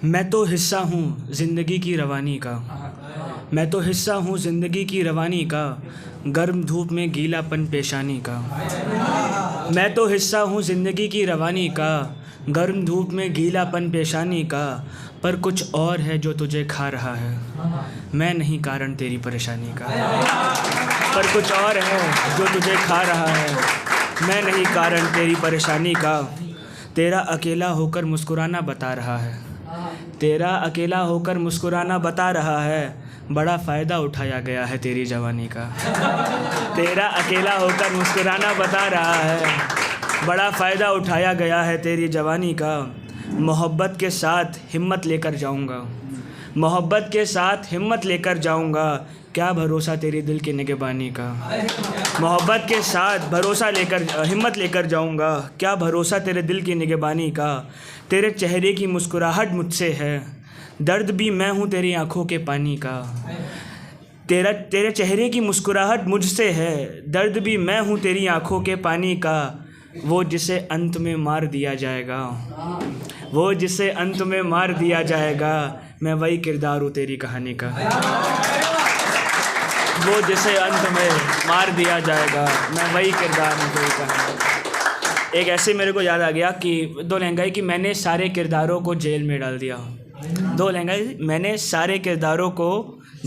मैं तो हिस्सा हूँ ज़िंदगी की रवानी का। मैं तो हिस्सा हूँ ज़िंदगी की रवानी का, गर्म धूप में गीलापन पेशानी का। मैं तो हिस्सा हूँ ज़िंदगी की रवानी का, गर्म धूप में गीलापन पेशानी का। पर कुछ और है जो तुझे खा रहा है, मैं नहीं कारण तेरी परेशानी का। पर कुछ और है जो तुझे खा रहा है, मैं नहीं कारण तेरी परेशानी का। तेरा अकेला होकर मुस्कुराना बता रहा है, तेरा अकेला होकर मुस्कुराना बता रहा है, बड़ा फ़ायदा उठाया गया है तेरी जवानी का। तेरा अकेला होकर मुस्कुराना बता रहा है, बड़ा फ़ायदा उठाया गया है तेरी जवानी का। मोहब्बत के साथ हिम्मत लेकर जाऊंगा, मोहब्बत के साथ हिम्मत लेकर जाऊंगा, क्या भरोसा तेरी दिल की निगहबानी का। मोहब्बत के साथ भरोसा लेकर हिम्मत लेकर जाऊंगा, क्या भरोसा तेरे दिल की निगहबानी का। तेरे चेहरे की मुस्कुराहट मुझसे है, दर्द भी मैं हूँ तेरी आँखों के पानी का। तेरे चेहरे की मुस्कुराहट मुझसे है, दर्द भी मैं हूँ तेरी आँखों के पानी का। वो जिसे अंत में मार दिया जाएगा, वो जिसे अंत में मार दिया जाएगा, मैं वही किरदार हूँ तेरी कहानी का। वो जिसे अंत में मार दिया जाएगा, मैं वही किरदार हूँ तेरी कहानी का। एक ऐसे मेरे को याद आ गया कि दो लहंगाई कि मैंने सारे किरदारों को जेल में डाल दिया। दो लहंगाई मैंने सारे किरदारों को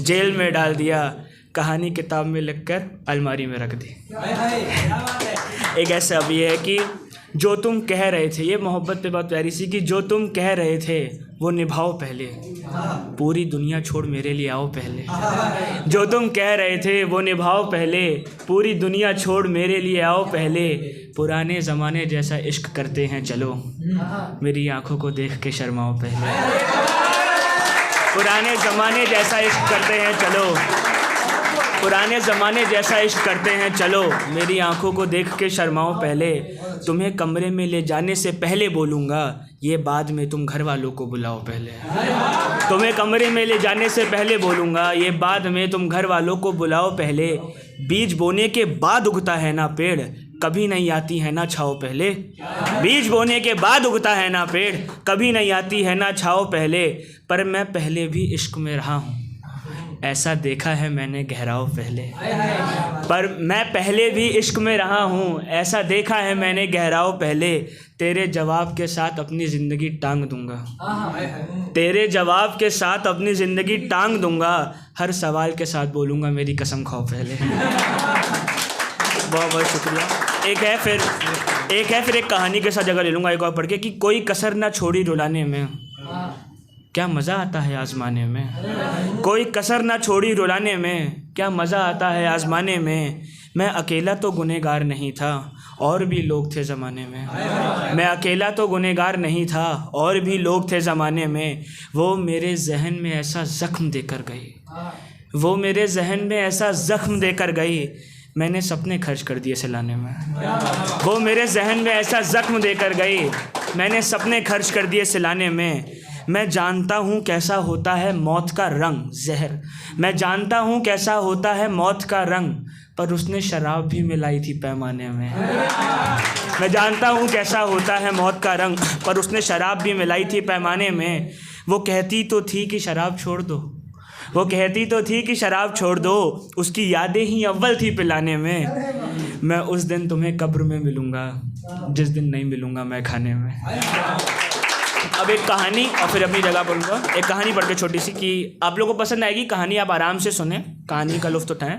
जेल में डाल दिया, कहानी किताब में लिखकर अलमारी में रख दी। एक ऐसा भी है कि जो तुम कह रहे थे, ये मोहब्बत पे बात प्यारी सी, कि जो तुम कह रहे थे वो निभाओ पहले, पूरी दुनिया छोड़ मेरे लिए आओ पहले। जो तुम कह रहे थे वो निभाओ पहले, पूरी दुनिया छोड़ मेरे लिए आओ पहले। पुराने ज़माने जैसा इश्क करते हैं चलो, मेरी आंखों को देख के शर्माओ पहले। पुराने ज़माने जैसा इश्क करते हैं चलो, पुराने ज़माने जैसा इश्क करते हैं चलो, मेरी आंखों को देख के शर्माओ पहले। तुम्हें कमरे में ले जाने से पहले बोलूँगा, ये बाद में तुम घर वालों को बुलाओ पहले। तुम्हें कमरे में ले जाने से पहले बोलूँगा, ये बाद में तुम घर वालों को बुलाओ पहले। बीज बोने के बाद उगता है ना पेड़, कभी नहीं आती है ना छाओ पहले। बीज बोने के बाद उगता है ना पेड़, कभी नहीं आती है ना छाओ पहले। पर मैं पहले भी इश्क में रहा हूँ, ऐसा देखा है मैंने गहराओ पहले। पर मैं पहले भी इश्क में रहा हूँ, ऐसा देखा है मैंने गहराओ पहले। तेरे जवाब के साथ अपनी ज़िंदगी टांग दूंगा, तेरे जवाब के साथ अपनी ज़िंदगी टांग दूंगा, हर सवाल के साथ बोलूँगा मेरी कसम खाओ पहले। बहुत बहुत शुक्रिया। एक है फिर एक कहानी के साथ जगह ले लूँगा एक और पढ़ के, कि कोई कसर ना छोड़ी रुलाने में, क्या मज़ा आता है आज़माने में। कोई कसर ना छोड़ी रुलाने में, क्या मज़ा आता है आज़माने में। मैं अकेला तो गुनहगार नहीं था, और भी लोग थे ज़माने में। मैं अकेला तो गुनहगार नहीं था, और भी लोग थे ज़माने में। वो मेरे जहन में ऐसा ज़ख्म देकर गई, वो मेरे जहन में ऐसा ज़ख्म देकर गई, मैंने सपने खर्च कर दिए सिलाने में। वो मेरे जहन में ऐसा ज़ख्म देकर गई, मैंने सपने खर्च कर दिए सिलाने में। मैं जानता हूँ कैसा होता है मौत का रंग ज़हर, मैं जानता हूँ कैसा होता है मौत का रंग, पर उसने शराब भी मिलाई थी पैमाने में। मैं जानता हूँ कैसा होता है मौत का रंग, पर उसने शराब भी मिलाई थी पैमाने में। वो कहती तो थी कि शराब छोड़ दो, वो कहती तो थी कि शराब छोड़ दो, उसकी यादें ही अव्वल थी पिलाने में। मैं उस दिन तुम्हें कब्र में मिलूँगा, जिस दिन नहीं मिलूँगा मैं खाने में। अब एक कहानी और फिर अपनी जगह पढ़ूँगा। एक कहानी पढ़ के छोटी सी, कि आप लोगों को पसंद आएगी कहानी, आप आराम से सुने, कहानी का लुत्फ़ उठाएं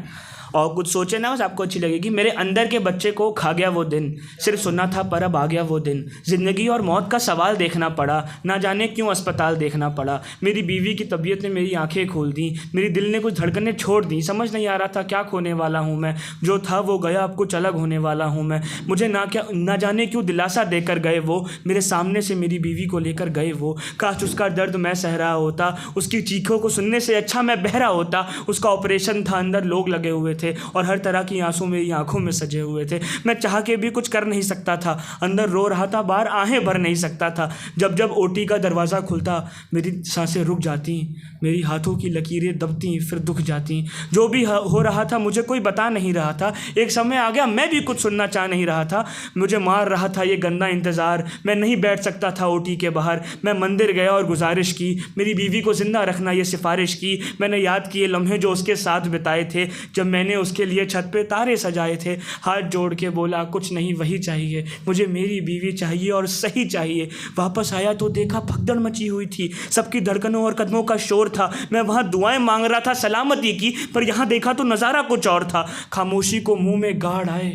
और कुछ सोचें ना, बस आपको अच्छी लगेगी। मेरे अंदर के बच्चे को खा गया वो दिन, सिर्फ सुना था पर अब आ गया वो दिन। ज़िंदगी और मौत का सवाल देखना पड़ा, ना जाने क्यों अस्पताल देखना पड़ा। मेरी बीवी की तबीयत ने मेरी आंखें खोल दी, मेरी दिल ने कुछ धड़कनें छोड़ दी। समझ नहीं आ रहा था क्या खोने वाला हूँ मैं, जो था वो गया, अब कुछ अलग होने वाला हूँ मैं। मुझे ना जाने क्यों दिलासा देकर गए वो, मेरे सामने से मेरी बीवी को लेकर गए वो। काश उसका दर्द मैं सह रहा होता, उसकी चीखों को सुनने से अच्छा मैं बहरा होता। उसका ऑपरेशन था, अंदर लोग लगे हुए थे, थे और हर तरह की आंसू मेरी आंखों में सजे हुए थे। मैं चाह के भी कुछ कर नहीं सकता था, अंदर रो रहा था, बाहर आहें भर नहीं सकता था। जब जब ओटी का दरवाज़ा खुलता मेरी सांसें रुक जाती, मेरी हाथों की लकीरें दबती, फिर दुख जाती। जो भी हो रहा था मुझे कोई बता नहीं रहा था। एक समय आ गया मैं भी कुछ सुनना चाह नहीं रहा था। मुझे मार रहा था ये गंदा इंतज़ार, मैं नहीं बैठ सकता था ओटी के बाहर। मैं मंदिर गया और गुजारिश की, मेरी बीवी को ज़िंदा रखना ये सिफारिश की। मैंने याद किए लम्हे जो उसके साथ बिताए थे, जब मैंने उसके लिए छत पे तारे सजाए थे। हाथ जोड़ के बोला कुछ नहीं वही चाहिए, मुझे मेरी बीवी चाहिए और सही चाहिए। वापस आया तो देखा भगदड़ मची हुई थी, सबकी धड़कनों और कदमों का शोर था। मैं वहाँ दुआएं मांग रहा था सलामती की, पर यहाँ देखा तो नज़ारा कुछ और था। खामोशी को मुंह में गाड़ आए।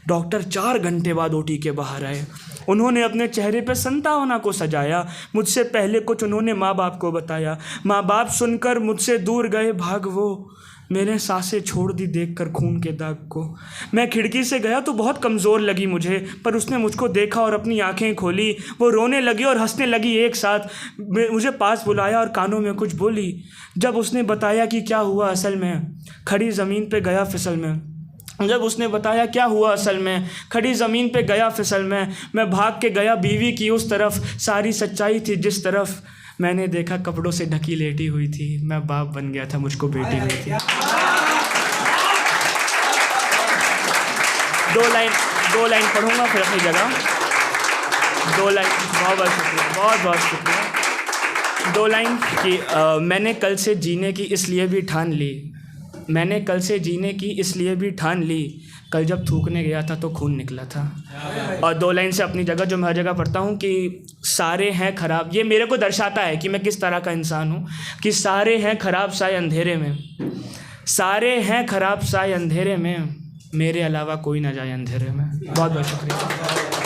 डॉक्टर 4 घंटे बाद ओटी के बाहर आए। उन्होंने अपने चेहरे पर संतावना को सजाया। मुझसे पहले कुछ उन्होंने माँ बाप को बताया। माँ बाप सुनकर मुझसे दूर गए भाग वो, मैंने सांसें छोड़ दी देखकर खून के दाग को। मैं खिड़की से गया तो बहुत कमज़ोर लगी मुझे, पर उसने मुझको देखा और अपनी आंखें खोली। वो रोने लगी और हंसने लगी एक साथ। मुझे पास बुलाया और कानों में कुछ बोली। जब उसने बताया कि क्या हुआ असल में, खड़ी ज़मीन पे गया फिसल में। जब उसने बताया क्या हुआ असल में, खड़ी ज़मीन पे गया फिसल में। मैं भाग के गया बीवी की उस तरफ, सारी सच्चाई थी जिस तरफ। मैंने देखा कपड़ों से ढकी लेटी हुई थी, मैं बाप बन गया था, मुझको बेटी हुई थी। 2 लाइन पढ़ूंगा फिर अपनी जगह। 2 लाइन, बहुत बहुत शुक्रिया, बहुत बहुत शुक्रिया। 2 लाइन कि मैंने कल से जीने की इसलिए भी ठान ली, मैंने कल से जीने की इसलिए भी ठान ली, कल जब थूकने गया था तो खून निकला था। और 2 लाइन से अपनी जगह जो मैं हर जगह पढ़ता हूँ कि सारे हैं ख़राब, ये मेरे को दर्शाता है कि मैं किस तरह का इंसान हूँ। कि सारे हैं ख़राब साए अंधेरे में, सारे हैं ख़राब साए अंधेरे में, मेरे अलावा कोई ना जाए अंधेरे में। बहुत बहुत शुक्रिया।